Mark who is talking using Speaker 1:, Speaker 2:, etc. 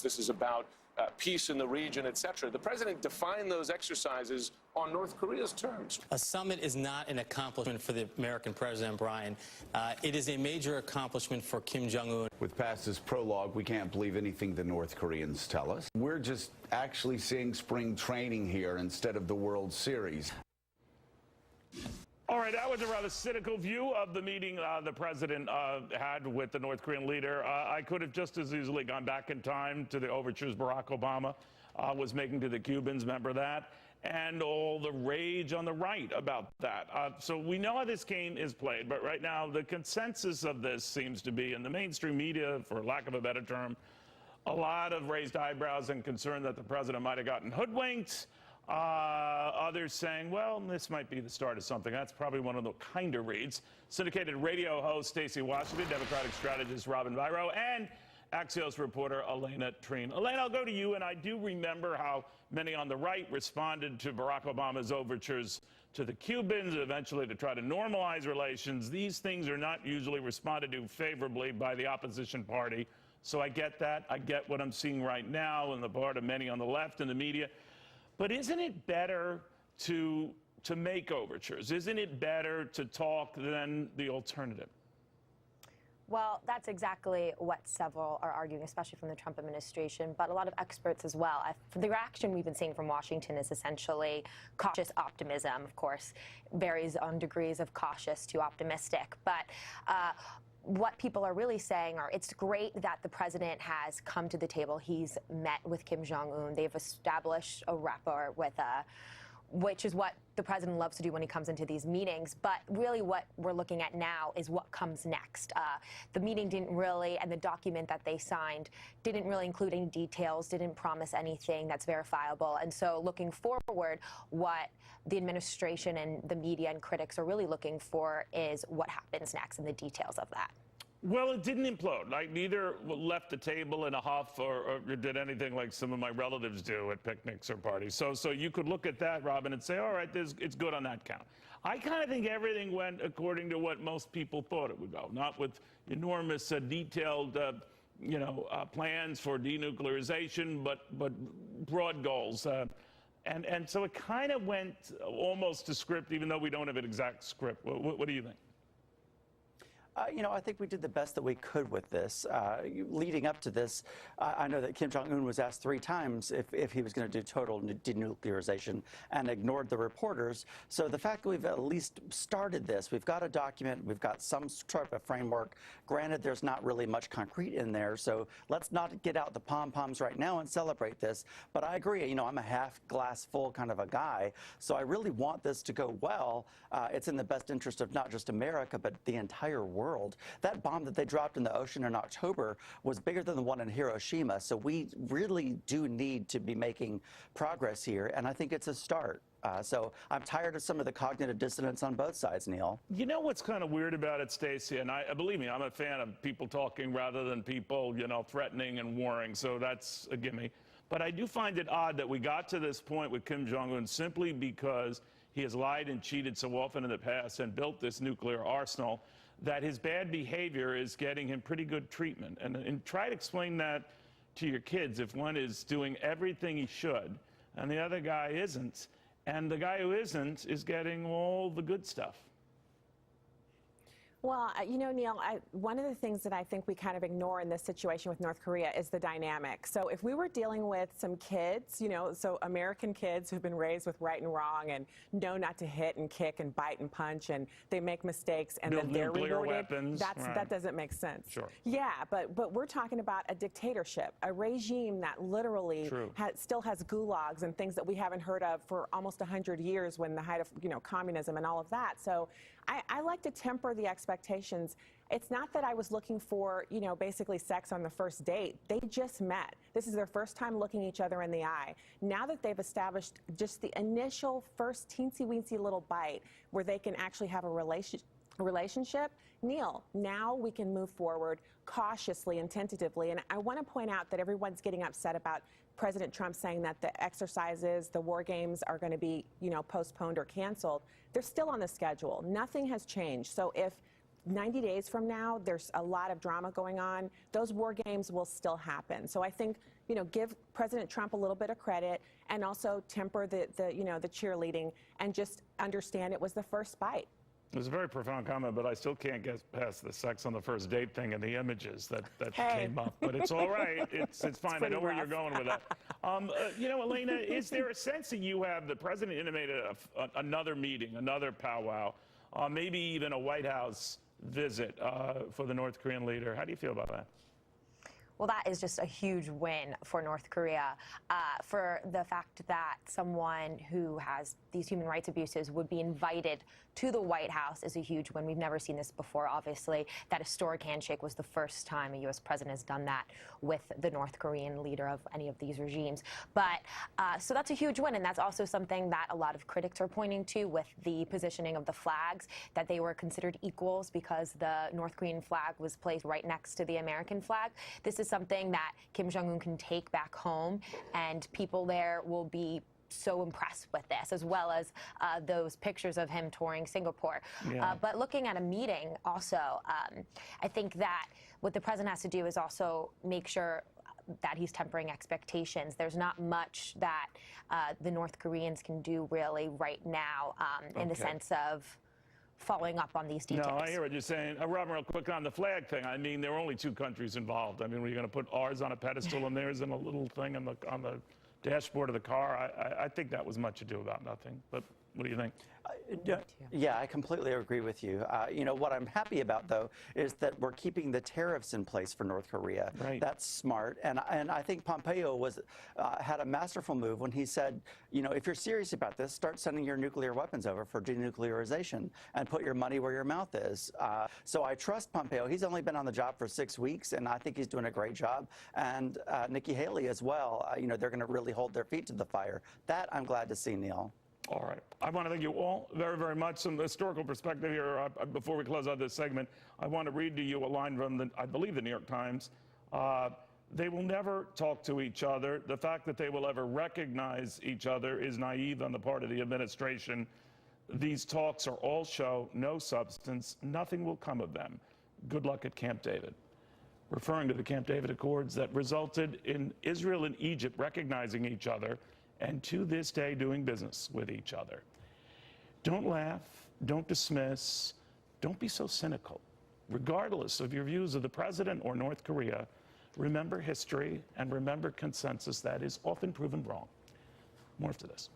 Speaker 1: This is about peace in the region, etc. The president defined those exercises on North Korea's terms.
Speaker 2: A summit is not an accomplishment for the American president, Brian. It is a major accomplishment for Kim Jong-un.
Speaker 3: With past this prologue, we can't believe anything the North Koreans tell us. We're just actually seeing spring training here instead of the World Series.
Speaker 4: All right, that was a rather cynical view of the meeting the president had with the North Korean leader. I could have just as easily gone back in time to the overtures Barack Obama was making to the Cubans, remember that? And all the rage on the right about that. So we know how this game is played, but right now the consensus of this seems to be in the mainstream media, for lack of a better term, a lot of raised eyebrows and concern that the president might have gotten hoodwinked. Others saying, well, this might be the start of something. That's probably one of the kinder reads. Syndicated radio host Stacey Washington, Democratic strategist Robin Viro, and Axios reporter Elena Treen. Elena, I'll go to you, and I do remember how many on the right responded to Barack Obama's overtures to the Cubans, eventually to try to normalize relations. These things are not usually responded to favorably by the opposition party. So I get that. I get what I'm seeing right now on the part of many on the left and the media. But isn't it better to make overtures? Isn't it better to talk than the alternative?
Speaker 5: Well, that's exactly what several are arguing, especially from the Trump administration, but a lot of experts as well. The reaction we've been seeing from Washington is essentially cautious optimism. Of course, varies on degrees of cautious to optimistic. But what people are really saying are it's great that the president has come to the table. He's met with Kim Jong-un. They've established a rapport with which is what the president loves to do when he comes into these meetings. But really what we're looking at now is what comes next. The meeting didn't really, and the document that they signed didn't really include any details, didn't promise anything that's verifiable. And so looking forward, what the administration and the media and critics are really looking for is what happens next and the details of that.
Speaker 4: Well, it didn't implode. Like, neither left the table in a huff or did anything like some of my relatives do at picnics or parties. So you could look at that, Robin, and say, all right, it's good on that count. I kind of think everything went according to what most people thought it would go, not with enormous detailed plans for denuclearization, but broad goals. And so it kind of went almost to script, even though we don't have an exact script. What do you think?
Speaker 6: I think we did the best that we could with this. Leading up to this, I know that Kim Jong-un was asked 3 times if he was going to do total denuclearization and ignored the reporters. So the fact that we've at least started this, we've got a document, we've got some sort of a framework. Granted, there's not really much concrete in there, so let's not get out the pom-poms right now and celebrate this. But I agree, I'm a half glass full kind of a guy, so I really want this to go well. It's in the best interest of not just America, but the entire world. That bomb that they dropped in the ocean in October was bigger than the one in Hiroshima, so we really do need to be making progress here, and I think it's a start. So I'm tired of some of the cognitive dissonance on both sides, Neil.
Speaker 4: You know what's kind of weird about it, Stacey, and believe me, I'm a fan of people talking rather than people, threatening and warring, so that's a gimme. But I do find it odd that we got to this point with Kim Jong-un simply because he has lied and cheated so often in the past and built this nuclear arsenal that his bad behavior is getting him pretty good treatment. And try to explain that to your kids if one is doing everything he should and the other guy isn't. And the guy who isn't is getting all the good stuff.
Speaker 7: Well, Neil, one of the things that I think we kind of ignore in this situation with North Korea is the dynamic. So if we were dealing with some kids, so American kids who've been raised with right and wrong and know not to hit and kick and bite and punch and they make mistakes and then they're rewarded, that doesn't make sense.
Speaker 4: Sure.
Speaker 7: Yeah, but we're talking about a dictatorship, a regime that literally still has gulags and things that we haven't heard of for almost 100 years when the height of communism and all of that. So I like to temper the expectations. It's not that I was looking for, basically sex on the first date. They just met. This is their first time looking each other in the eye. Now that they've established just the initial first teensy-weensy little bite where they can actually have a relationship, Neil, now we can move forward cautiously and tentatively. And I want to point out that everyone's getting upset about President Trump saying that the exercises, the war games are going to be, postponed or canceled. They're still on the schedule. Nothing has changed. So if 90 days from now, there's a lot of drama going on. Those war games will still happen. So I think, give President Trump a little bit of credit and also temper the cheerleading and just understand it was the first bite.
Speaker 4: It was a very profound comment, but I still can't get past the sex on the first date thing and the images that came up. But it's all right. It's fine. I know where you're going with that. Elena, is there a sense that the president intimated another meeting, another powwow, maybe even a White House visit for the North Korean leader? How do you feel about that?
Speaker 5: Well, that is just a huge win for North Korea. For the fact that someone who has these human rights abuses would be invited to the White House is a huge win. We've never seen this before, obviously. That historic handshake was the first time a U.S. president has done that with the North Korean leader of any of these regimes. But so that's a huge win, and that's also something that a lot of critics are pointing to with the positioning of the flags, that they were considered equals because the North Korean flag was placed right next to the American flag. This is something that Kim Jong-un can take back home, and people there will be so impressed with this, as well as those pictures of him touring Singapore.
Speaker 4: Yeah.
Speaker 5: But looking at a meeting also, I think that what the president has to do is also make sure that he's tempering expectations. There's not much that the North Koreans can do really right now in the sense of following up on these details.
Speaker 4: No, I hear what you're saying. Robin, real quick on the flag thing. I mean, there are only two countries involved. I mean, we're going to put ours on a pedestal and theirs in a little thing on the dashboard of the car. I think that was much ado about nothing. But what do you think?
Speaker 6: Yeah, I completely agree with you. What I'm happy about, though, is that we're keeping the tariffs in place for North Korea.
Speaker 4: Right.
Speaker 6: That's smart. And I think Pompeo had a masterful move when he said, if you're serious about this, start sending your nuclear weapons over for denuclearization and put your money where your mouth is. So I trust Pompeo. He's only been on the job for 6 weeks, and I think he's doing a great job. And Nikki Haley as well. They're going to really hold their feet to the fire. That I'm glad to see, Neil.
Speaker 4: All right. I want to thank you all very, very much. Some historical perspective here. Before we close out this segment, I want to read to you a line from, I believe, the New York Times. They will never talk to each other. The fact that they will ever recognize each other is naive on the part of the administration. These talks are all show, no substance. Nothing will come of them. Good luck at Camp David. Referring to the Camp David Accords that resulted in Israel and Egypt recognizing each other and to this day doing business with each other. Don't laugh, don't dismiss, don't be so cynical. Regardless of your views of the president or North Korea, remember history and remember consensus that is often proven wrong. More after this.